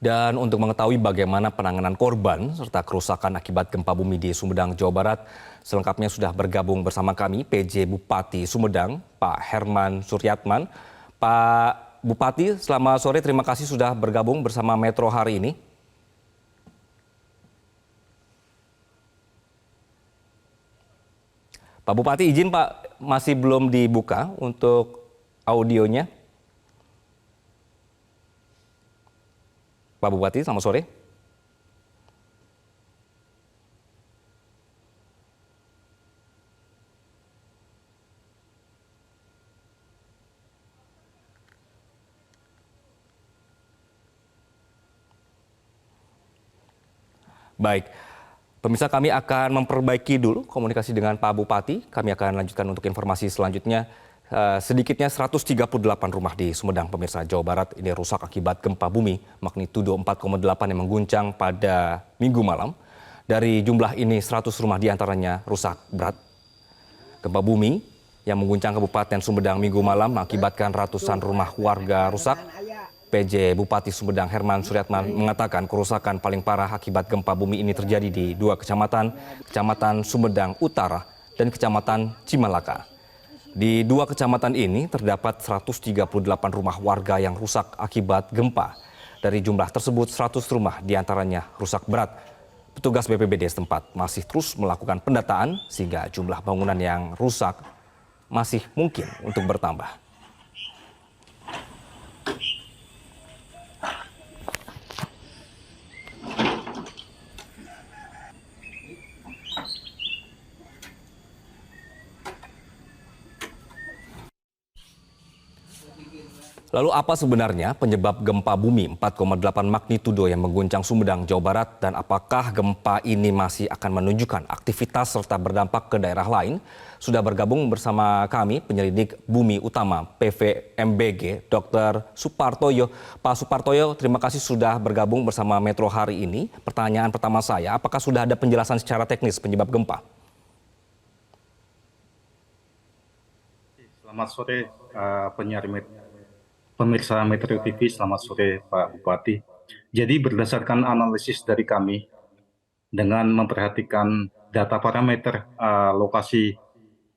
Dan untuk mengetahui bagaimana penanganan korban serta kerusakan akibat gempa bumi di Sumedang, Jawa Barat, selengkapnya sudah bergabung bersama kami PJ Bupati Sumedang, Pak Herman Suryatman. Pak Bupati, selamat sore. Terima kasih sudah bergabung bersama Metro hari ini. Pak Bupati, izin Pak, masih belum dibuka untuk audionya. Pak Bupati, selamat sore. Baik, pemirsa, kami akan memperbaiki dulu komunikasi dengan Pak Bupati. Kami akan lanjutkan untuk informasi selanjutnya. Sedikitnya 138 rumah di Sumedang, pemirsa, Jawa Barat ini rusak akibat gempa bumi magnitudo 4,8 yang mengguncang pada Minggu malam. Dari jumlah ini 100 rumah diantaranya rusak berat. Gempa bumi yang mengguncang Kabupaten Sumedang Minggu malam mengakibatkan ratusan rumah warga rusak. PJ Bupati Sumedang Herman Suryatman mengatakan kerusakan paling parah akibat gempa bumi ini terjadi di dua kecamatan, Kecamatan Sumedang Utara dan Kecamatan Cimalaka. Di dua kecamatan ini terdapat 138 rumah warga yang rusak akibat gempa. Dari jumlah tersebut 100 rumah diantaranya rusak berat. Petugas BPBD setempat masih terus melakukan pendataan sehingga jumlah bangunan yang rusak masih mungkin untuk bertambah. Lalu apa sebenarnya penyebab gempa bumi 4,8 magnitudo yang mengguncang Sumedang, Jawa Barat, dan apakah gempa ini masih akan menunjukkan aktivitas serta berdampak ke daerah lain? Sudah bergabung bersama kami penyelidik Bumi Utama PVMBG, Dr. Supartoyo. Pak Supartoyo, terima kasih sudah bergabung bersama Metro hari ini. Pertanyaan pertama saya, apakah sudah ada penjelasan secara teknis penyebab gempa? Selamat sore, pemirsa Metro TV, selamat sore Pak Bupati. Jadi berdasarkan analisis dari kami, dengan memperhatikan data parameter lokasi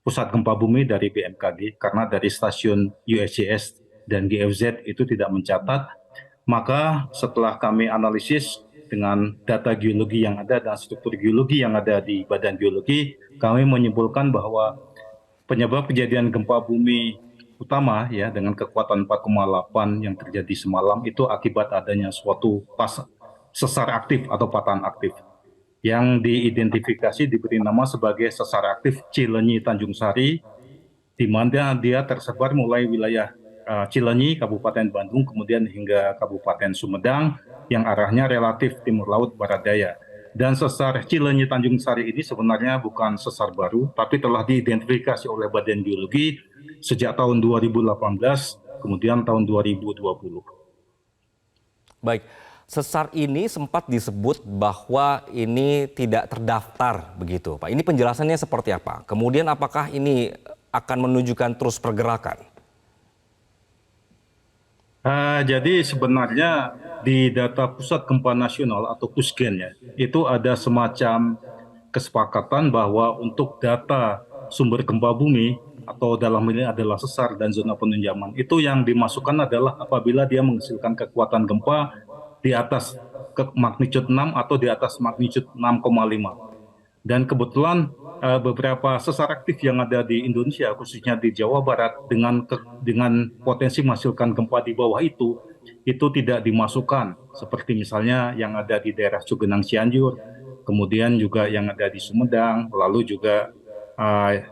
pusat gempa bumi dari BMKG, karena dari stasiun USGS dan GFZ itu tidak mencatat, maka setelah kami analisis dengan data geologi yang ada dan struktur geologi yang ada di Badan Geologi, kami menyimpulkan bahwa penyebab kejadian gempa bumi utama ya dengan kekuatan 4,8 yang terjadi semalam itu akibat adanya suatu sesar aktif atau patahan aktif yang diidentifikasi diberi nama sebagai sesar aktif Cileunyi Tanjung Sari, di mana dia tersebar mulai wilayah Cileunyi, Kabupaten Bandung, kemudian hingga Kabupaten Sumedang yang arahnya relatif timur laut barat daya. Dan sesar Cileunyi Tanjung Sari ini sebenarnya bukan sesar baru, tapi telah diidentifikasi oleh Badan Geologi sejak tahun 2018, kemudian tahun 2020. Baik, sesar ini sempat disebut bahwa ini tidak terdaftar begitu, Pak. Ini penjelasannya seperti apa? Kemudian apakah ini akan menunjukkan terus pergerakan? Jadi sebenarnya di data Pusat Gempa Nasional atau Pusgen ya, itu ada semacam kesepakatan bahwa untuk data sumber gempa bumi atau dalam ini adalah sesar dan zona penunjaman, itu yang dimasukkan adalah apabila dia menghasilkan kekuatan gempa di atas magnitudo 6 atau di atas magnitudo 6,5. Dan kebetulan beberapa sesar aktif yang ada di Indonesia, khususnya di Jawa Barat, dengan potensi menghasilkan gempa di bawah itu tidak dimasukkan. Seperti misalnya yang ada di daerah Cugenang Cianjur, kemudian juga yang ada di Sumedang, lalu juga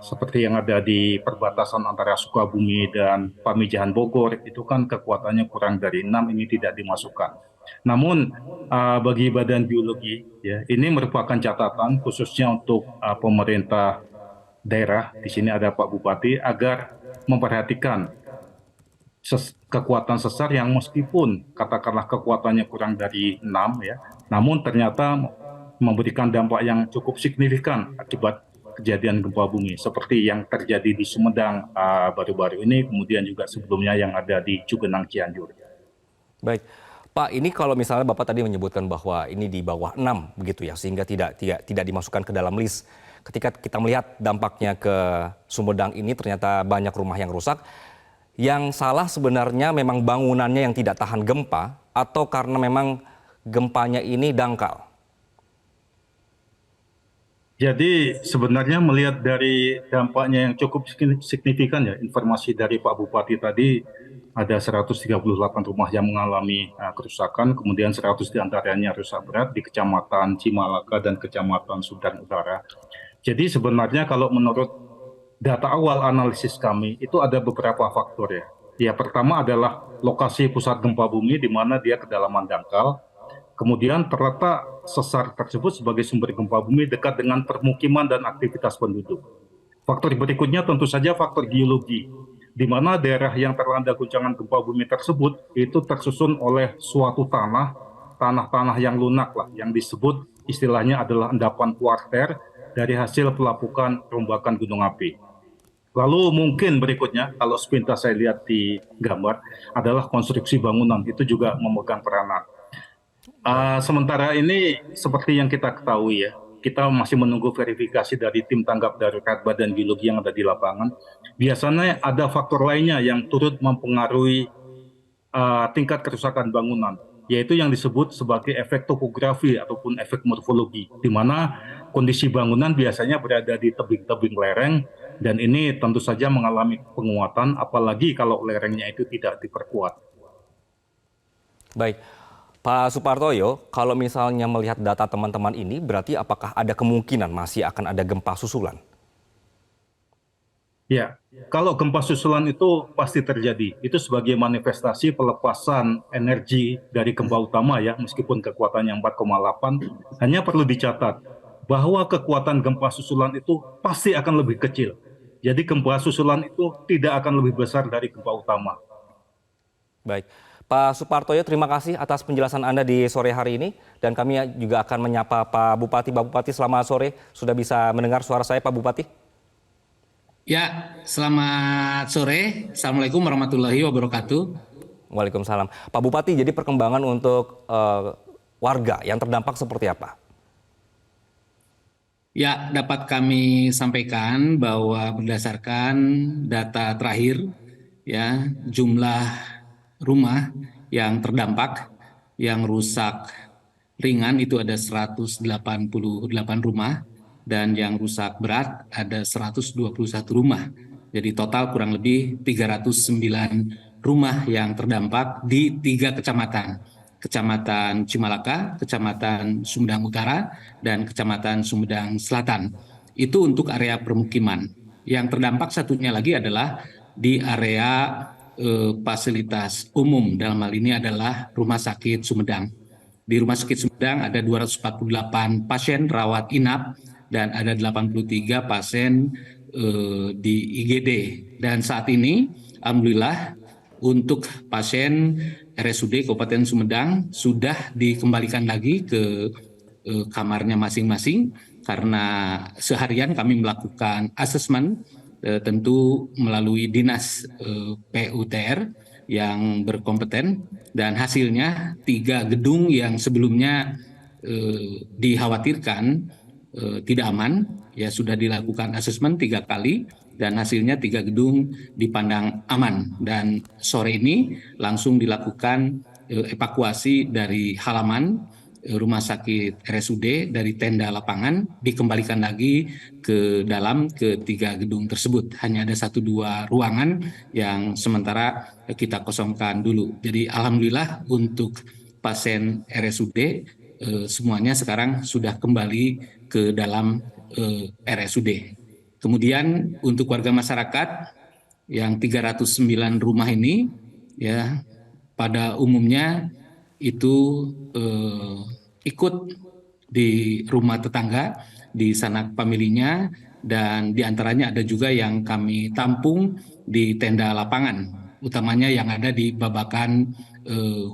seperti yang ada di perbatasan antara Sukabumi dan Pamijahan Bogor, itu kan kekuatannya kurang dari 6, ini tidak dimasukkan. Namun bagi Badan Geologi, ya, ini merupakan catatan khususnya untuk pemerintah daerah. Di sini ada Pak Bupati agar memperhatikan kekuatan sesar yang meskipun katakanlah kekuatannya kurang dari 6, ya, namun ternyata memberikan dampak yang cukup signifikan akibat kejadian gempa bumi seperti yang terjadi di Sumedang baru-baru ini, kemudian juga sebelumnya yang ada di Cugenang Cianjur. Baik, Pak, ini kalau misalnya Bapak tadi menyebutkan bahwa ini di bawah 6 begitu ya, sehingga tidak dimasukkan ke dalam list. Ketika kita melihat dampaknya ke Sumedang ini ternyata banyak rumah yang rusak. Yang salah sebenarnya memang bangunannya yang tidak tahan gempa atau karena memang gempanya ini dangkal. Jadi sebenarnya melihat dari dampaknya yang cukup signifikan ya, informasi dari Pak Bupati tadi ada 138 rumah yang mengalami kerusakan, kemudian 100 diantaranya rusak berat di Kecamatan Cimalaka dan Kecamatan Sudan Utara. Jadi sebenarnya kalau menurut data awal analisis kami itu ada beberapa faktor ya. Ya pertama adalah lokasi pusat gempa bumi di mana dia kedalaman dangkal. Kemudian terletak sesar tersebut sebagai sumber gempa bumi dekat dengan permukiman dan aktivitas penduduk. Faktor berikutnya tentu saja faktor geologi, di mana daerah yang terlanda guncangan gempa bumi tersebut itu tersusun oleh suatu tanah-tanah yang lunak lah, yang disebut istilahnya adalah endapan kuarter dari hasil pelapukan rombakan gunung api. Lalu mungkin berikutnya, kalau sepintas saya lihat di gambar, adalah konstruksi bangunan, itu juga memegang peranan. Baik. Sementara ini seperti yang kita ketahui ya, kita masih menunggu verifikasi dari tim tanggap darurat Badan Geologi yang ada di lapangan. Biasanya ada faktor lainnya yang turut mempengaruhi tingkat kerusakan bangunan, yaitu yang disebut sebagai efek topografi ataupun efek morfologi, di mana kondisi bangunan biasanya berada di tebing-tebing lereng, dan ini tentu saja mengalami penguatan, apalagi kalau lerengnya itu tidak diperkuat. Baik, Pak Supartoyo, kalau misalnya melihat data teman-teman ini, berarti apakah ada kemungkinan masih akan ada gempa susulan? Ya, kalau gempa susulan itu pasti terjadi. Itu sebagai manifestasi pelepasan energi dari gempa utama ya, meskipun kekuatannya 4,8, hanya perlu dicatat bahwa kekuatan gempa susulan itu pasti akan lebih kecil. Jadi gempa susulan itu tidak akan lebih besar dari gempa utama. Baik, Pak Supartoyo, terima kasih atas penjelasan Anda di sore hari ini. Dan kami juga akan menyapa Pak Bupati. Pak Bupati, selamat sore. Sudah bisa mendengar suara saya, Pak Bupati? Ya, selamat sore. Assalamualaikum warahmatullahi wabarakatuh. Waalaikumsalam. Pak Bupati, jadi perkembangan untuk warga yang terdampak seperti apa? Ya, dapat kami sampaikan bahwa berdasarkan data terakhir, ya, jumlah rumah yang terdampak, yang rusak ringan itu ada 188 rumah, dan yang rusak berat ada 121 rumah. Jadi total kurang lebih 309 rumah yang terdampak di 3 kecamatan. Kecamatan Cimalaka, Kecamatan Sumedang Utara, dan Kecamatan Sumedang Selatan. Itu untuk area permukiman. Yang terdampak satunya lagi adalah di area fasilitas umum, dalam hal ini adalah Rumah Sakit Sumedang. Di Rumah Sakit Sumedang ada 248 pasien rawat inap dan ada 83 pasien di IGD. Dan saat ini, alhamdulillah, untuk pasien RSUD Kabupaten Sumedang sudah dikembalikan lagi ke kamarnya masing-masing karena seharian kami melakukan asesmen tentu melalui dinas PUTR yang berkompeten, dan hasilnya 3 gedung yang sebelumnya dikhawatirkan tidak aman ya sudah dilakukan asesmen 3 kali dan hasilnya 3 gedung dipandang aman, dan sore ini langsung dilakukan evakuasi dari halaman Rumah Sakit RSUD dari tenda lapangan dikembalikan lagi ke dalam ke 3 gedung tersebut. Hanya ada 1-2 ruangan yang sementara kita kosongkan dulu. Jadi alhamdulillah untuk pasien RSUD semuanya sekarang sudah kembali ke dalam RSUD. Kemudian untuk warga masyarakat yang 309 rumah ini ya pada umumnya itu ikut di rumah tetangga di sanak familinya, dan diantaranya ada juga yang kami tampung di tenda lapangan, utamanya yang ada di Babakan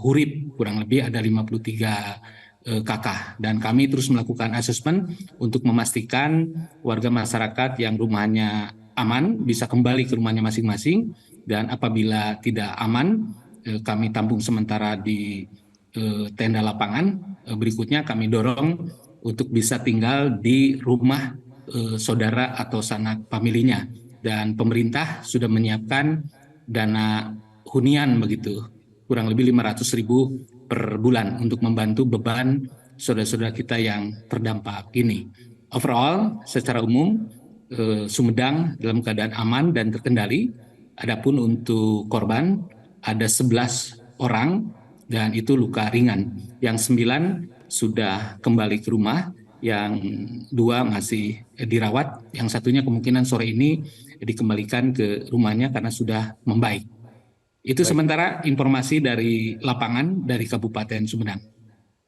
Hurib, kurang lebih ada 53 kakak, dan kami terus melakukan asesmen untuk memastikan warga masyarakat yang rumahnya aman bisa kembali ke rumahnya masing-masing, dan apabila tidak aman kami tampung sementara di tenda lapangan. Berikutnya kami dorong untuk bisa tinggal di rumah saudara atau sanak familinya. Dan pemerintah sudah menyiapkan dana hunian begitu, kurang lebih 500.000 per bulan untuk membantu beban saudara-saudara kita yang terdampak ini. Overall, secara umum, Sumedang dalam keadaan aman dan terkendali. Adapun untuk korban, ada 11 orang dan itu luka ringan. Yang 9 sudah kembali ke rumah, yang 2 masih dirawat, yang satunya kemungkinan sore ini dikembalikan ke rumahnya karena sudah membaik. Itu Baik. sementara informasi dari lapangan dari Kabupaten Sumedang.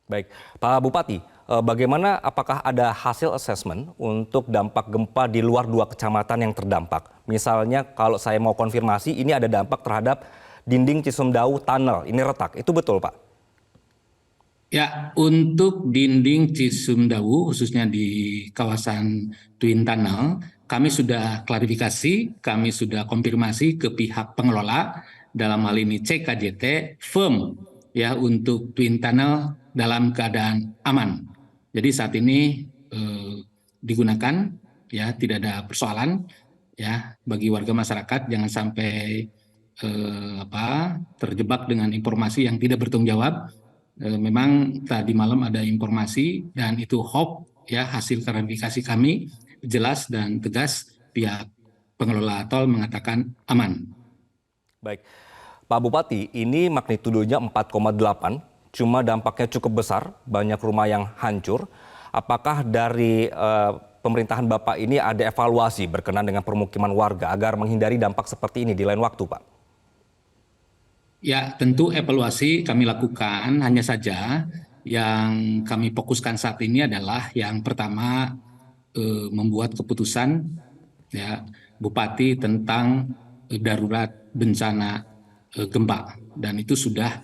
Baik, Pak Bupati, bagaimana apakah ada hasil assessment untuk dampak gempa di luar 2 kecamatan yang terdampak? Misalnya kalau saya mau konfirmasi ini ada dampak terhadap dinding Cisumdawu Tunnel, ini retak, itu betul Pak? Ya, untuk dinding Cisumdawu khususnya di kawasan Twin Tunnel, kami sudah klarifikasi, kami sudah konfirmasi ke pihak pengelola, dalam hal ini CKJT, firm ya untuk Twin Tunnel dalam keadaan aman. Jadi saat ini digunakan, ya tidak ada persoalan ya bagi warga masyarakat, jangan sampai terjebak dengan informasi yang tidak bertanggung jawab. Memang tadi malam ada informasi dan itu hoax ya, hasil klarifikasi kami jelas dan tegas, pihak pengelola tol mengatakan aman. Baik, Pak Bupati, ini magnitudonya 4,8, cuma dampaknya cukup besar, banyak rumah yang hancur. Apakah dari pemerintahan Bapak ini ada evaluasi berkenan dengan permukiman warga agar menghindari dampak seperti ini di lain waktu, Pak? Ya, tentu evaluasi kami lakukan, hanya saja yang kami fokuskan saat ini adalah yang pertama membuat keputusan ya Bupati tentang darurat bencana gempa, dan itu sudah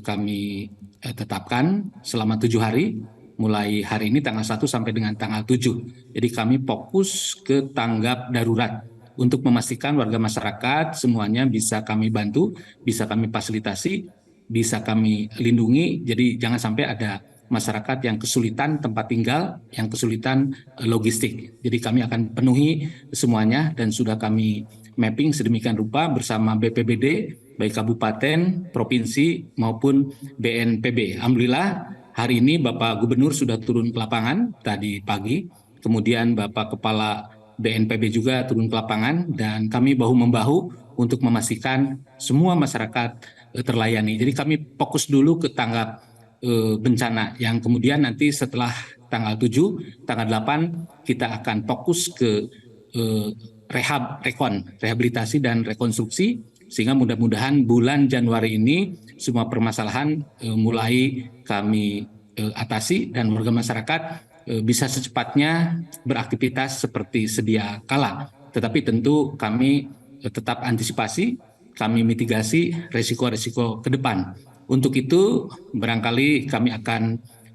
kami tetapkan selama 7 hari, mulai hari ini tanggal 1 sampai dengan tanggal 7. Jadi kami fokus ke tanggap darurat untuk memastikan warga masyarakat semuanya bisa kami bantu, bisa kami fasilitasi, bisa kami lindungi. Jadi jangan sampai ada masyarakat yang kesulitan tempat tinggal, yang kesulitan logistik. Jadi kami akan penuhi semuanya dan sudah kami mapping sedemikian rupa bersama BPBD, baik kabupaten, provinsi maupun BNPB. Alhamdulillah hari ini Bapak Gubernur sudah turun ke lapangan tadi pagi, kemudian Bapak Kepala BNPB juga turun ke lapangan, dan kami bahu-membahu untuk memastikan semua masyarakat terlayani. Jadi kami fokus dulu ke tanggap bencana, yang kemudian nanti setelah tanggal 7, tanggal 8 kita akan fokus ke rehabilitasi dan rekonstruksi, sehingga mudah-mudahan bulan Januari ini semua permasalahan mulai kami atasi dan warga masyarakat bisa secepatnya beraktivitas seperti sedia kala. Tetapi tentu kami tetap antisipasi, kami mitigasi resiko-resiko ke depan. Untuk itu barangkali kami akan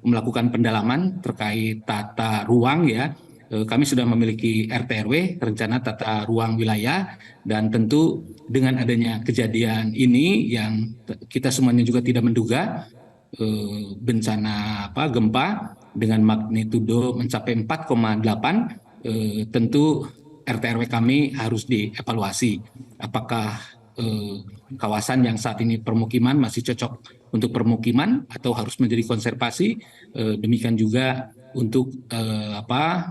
melakukan pendalaman terkait tata ruang ya. Kami sudah memiliki RT/RW, rencana tata ruang wilayah, dan tentu dengan adanya kejadian ini yang kita semuanya juga tidak menduga, bencana gempa dengan magnitudo mencapai 4,8, tentu RT/RW kami harus dievaluasi. Apakah kawasan yang saat ini permukiman masih cocok untuk permukiman atau harus menjadi konservasi? Demikian juga untuk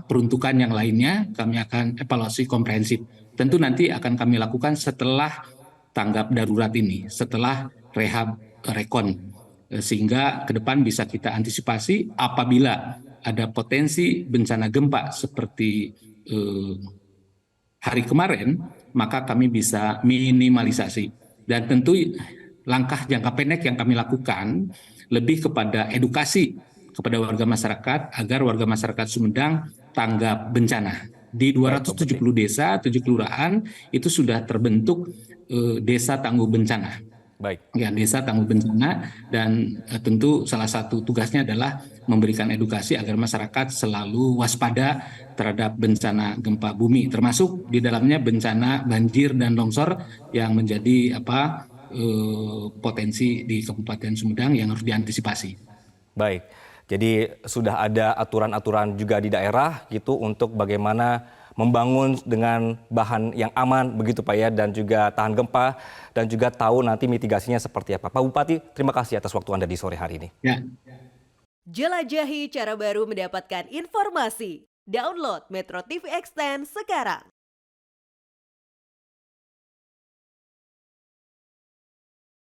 peruntukan yang lainnya kami akan evaluasi komprehensif. Tentu nanti akan kami lakukan setelah tanggap darurat ini, setelah rehab rekon, sehingga ke depan bisa kita antisipasi apabila ada potensi bencana gempa seperti hari kemarin, maka kami bisa minimalisasi. Dan tentu langkah jangka pendek yang kami lakukan lebih kepada edukasi kepada warga masyarakat agar warga masyarakat Sumedang tanggap bencana. Di 270 desa, 7 kelurahan itu sudah terbentuk desa tangguh bencana. Baik. Ya, desa tangguh bencana, dan tentu salah satu tugasnya adalah memberikan edukasi agar masyarakat selalu waspada terhadap bencana gempa bumi, termasuk di dalamnya bencana banjir dan longsor yang menjadi potensi di Kabupaten Sumedang yang harus diantisipasi. Baik, jadi sudah ada aturan-aturan juga di daerah gitu untuk bagaimana membangun dengan bahan yang aman begitu Pak ya, dan juga tahan gempa dan juga tahu nanti mitigasinya seperti apa. Pak Bupati, terima kasih atas waktu Anda di sore hari ini. Ya. Jelajahi cara baru mendapatkan informasi. Download Metro TV Extend sekarang.